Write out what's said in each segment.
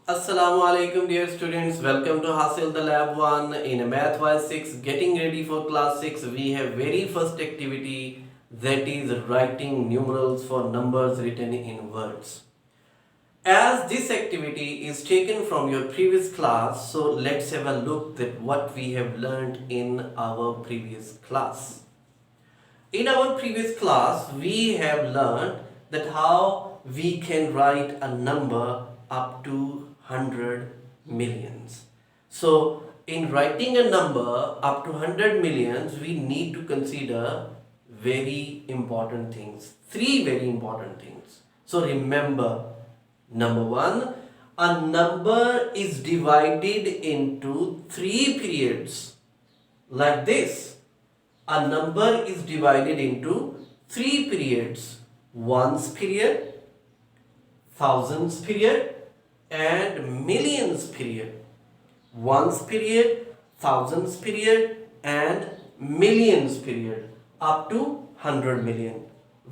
Assalamu alaikum dear students, welcome to Hasil the Lab 1 in Math Y6. Getting ready for class 6, we have very first activity, that is writing numerals for numbers written in words. As this activity is taken from your previous class, so let's have a look at what we have learned in our previous class. In our previous class, we have learned that how we can write a number up to 100 millions. So, in writing a number up to 100 millions, we need to consider very important things. Three very important things. So, remember, number one, a number is divided into three periods like this. A number is divided into three periods: ones period, thousands period, and millions period. Ones period, thousands period, and millions period up to 100 million.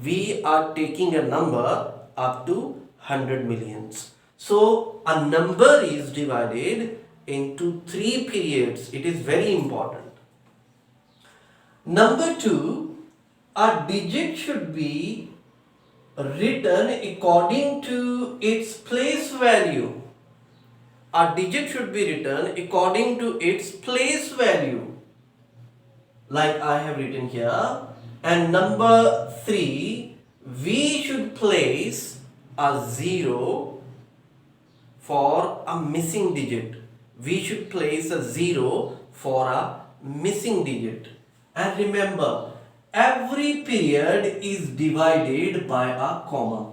We are taking a number up to 100 millions. So a number is divided into three periods. It is very important. Number two, a digit should be written according to its place value. A digit should be written according to its place value, like I have written here. And number three, we should place a 0 for a missing digit. We should place a 0 for a missing digit. And remember, every period is divided by a comma.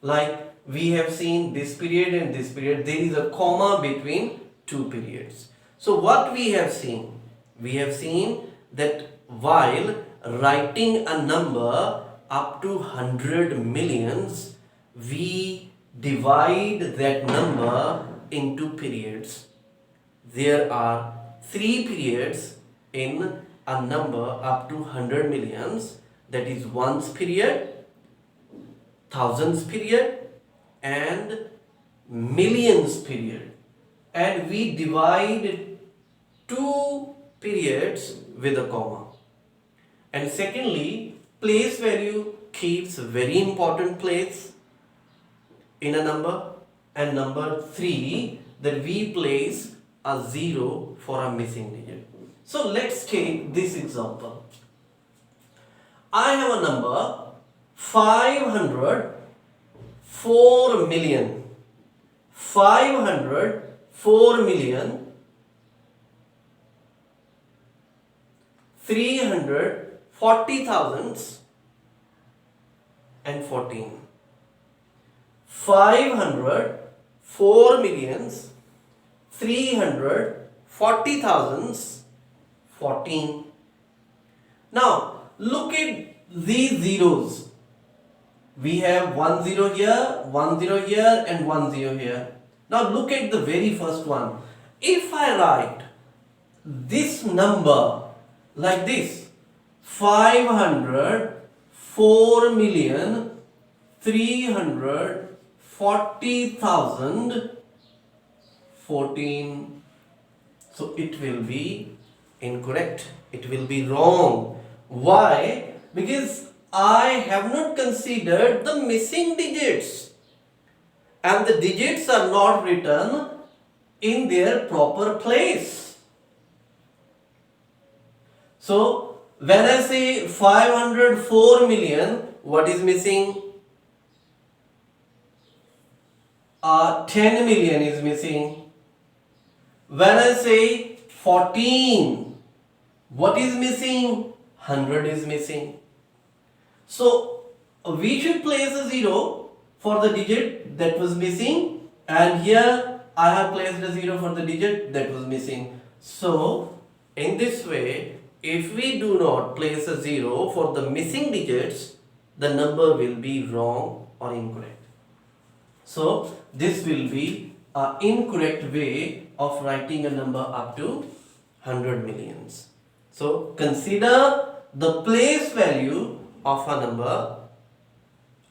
Like we have seen this period and this period, there is a comma between two periods. So what we have seen? We have seen that while writing a number up to 100 millions, we divide that number into periods. There are three periods in a number up to 100 millions, that is ones period, thousands period, and millions period. And we divide two periods with a comma. And secondly, place value keeps very important place in a number. And number three, that we place a 0 for a missing digit. So let's take this example. I have a number 504 million. 504 million 340,000 and 14. 504 millions 340,000 14. Now look at these zeros. We have 1 0 here, 1 0 here, and 1 0 here. Now look at the very first one. If I write this number like this, 504 million 340,000 14, so it will be incorrect. It will be wrong. Why? Because I have not considered the missing digits, and the digits are not written in their proper place. So when I say 504 million, what is missing? 10 million is missing. When I say 14, what is missing? 100 is missing. So we should place a 0 for the digit that was missing, and here I have placed a 0 for the digit that was missing. So in this way, if we do not place a 0 for the missing digits, the number will be wrong or incorrect. So this will be an incorrect way of writing a number up to 100 millions. So consider the place value of a number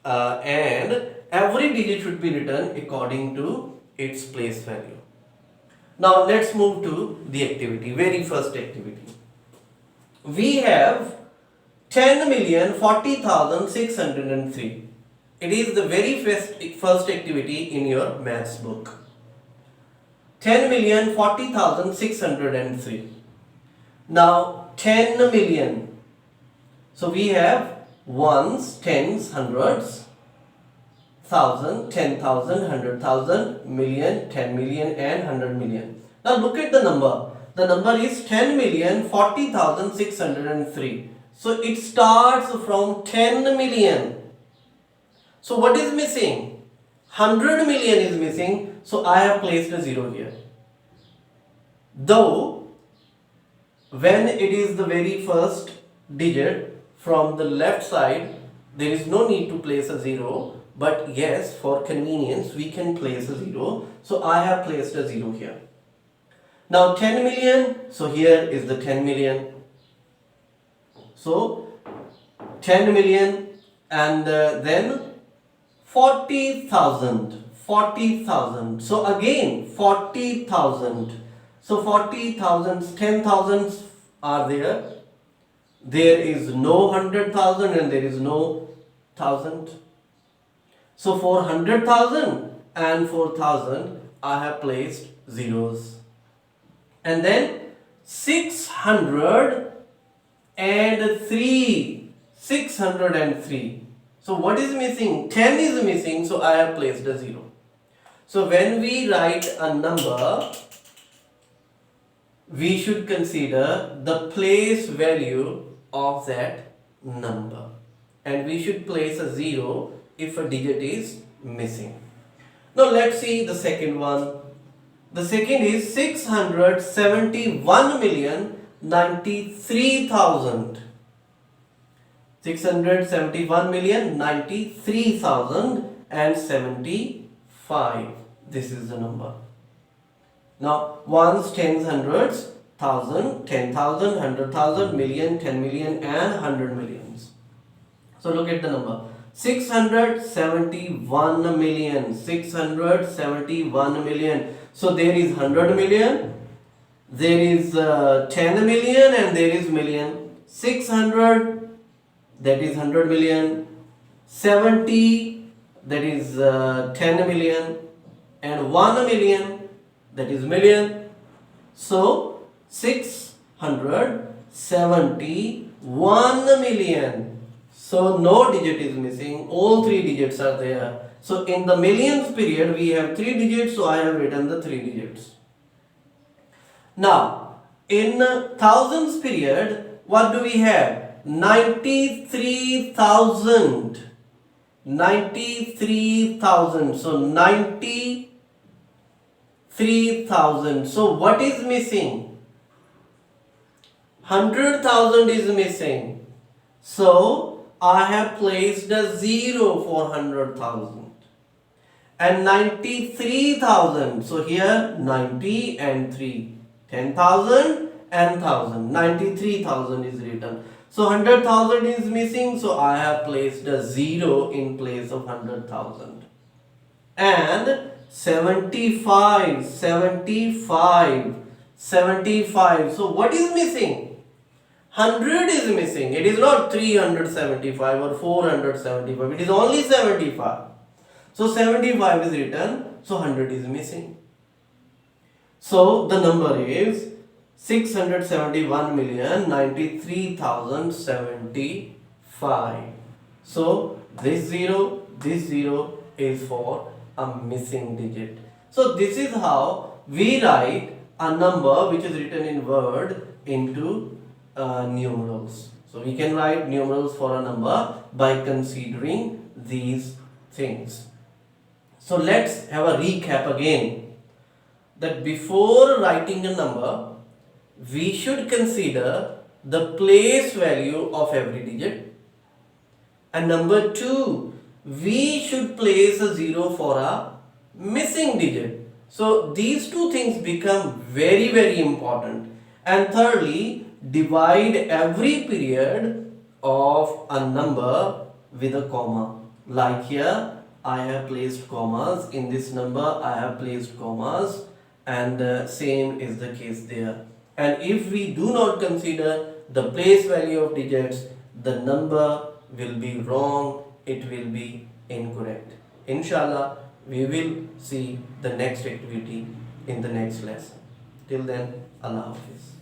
and every digit should be written according to its place value. Now let's move to the activity, very first activity. We have 10,40,603. It is the very first activity in your maths book. 10,40,603. Now 10 million. So we have ones, tens, hundreds, thousand, 10,000, 100,000, million, 10 million and 100 million. Now look at the number. The number is 10,40,603. So it starts from 10 million. So what is missing? 100 million is missing. So I have placed a 0 here. Though when it is the very first digit from the left side, there is no need to place a 0. But yes, for convenience, we can place a 0. So I have placed a 0 here. Now 10 million. So here is the 10 million. So 10 million and then 40,000. 40,000. So again 40,000. So 40,000, 10,000 are there. There is no 100,000 and there is no 1,000. So for 100,000 and 4,000 I have placed zeros. And then 603. 603. So what is missing? 10 is missing, so I have placed a 0. So when we write a number, we should consider the place value of that number. And we should place a 0 if a digit is missing. Now let's see the second one. The second is 671,093,000. 671,093,075. This is the number. Now ones, tens, hundreds, thousand, 10,000, 100,000, million, 10 million and 100 millions. So look at the number. 671 million. 671 million. So there is 100 million, there is 10 million and there is million. 600, that is 100 million. 70, that is 10 million. And 1 million, that is million. So 671 million. So no digit is missing, all 3 digits are there. So in the millions period we have 3 digits, so I have written the 3 digits. Now in thousands period, what do we have? 93,000. 93,000. So 93,000. So what is missing? 100,000 is missing. So I have placed a 0 for 100,000. And 93,000. So here 90 and 3. 10,000 and 1,000. 93,000 is written. So 100,000 is missing. So I have placed a 0 in place of 100,000. And 75. 75. 75. So what is missing? 100 is missing. It is not 375 or 475. It is only 75. So 75 is written. So 100 is missing. So the number is 671,093,075. So this 0 is for a missing digit. So this is how we write a number which is written in word into numerals. So we can write numerals for a number by considering these things. So let's have a recap again, that before writing a number we should consider the place value of every digit, and number 2, we should place a 0 for a missing digit. So these two things become very, very important. And thirdly, divide every period of a number with a comma. Like here I have placed commas. In this number I have placed commas, and same is the case there. And if we do not consider the place value of digits, the number will be wrong, it will be incorrect. Inshallah, we will see the next activity in the next lesson. Till then, Allah Hafiz.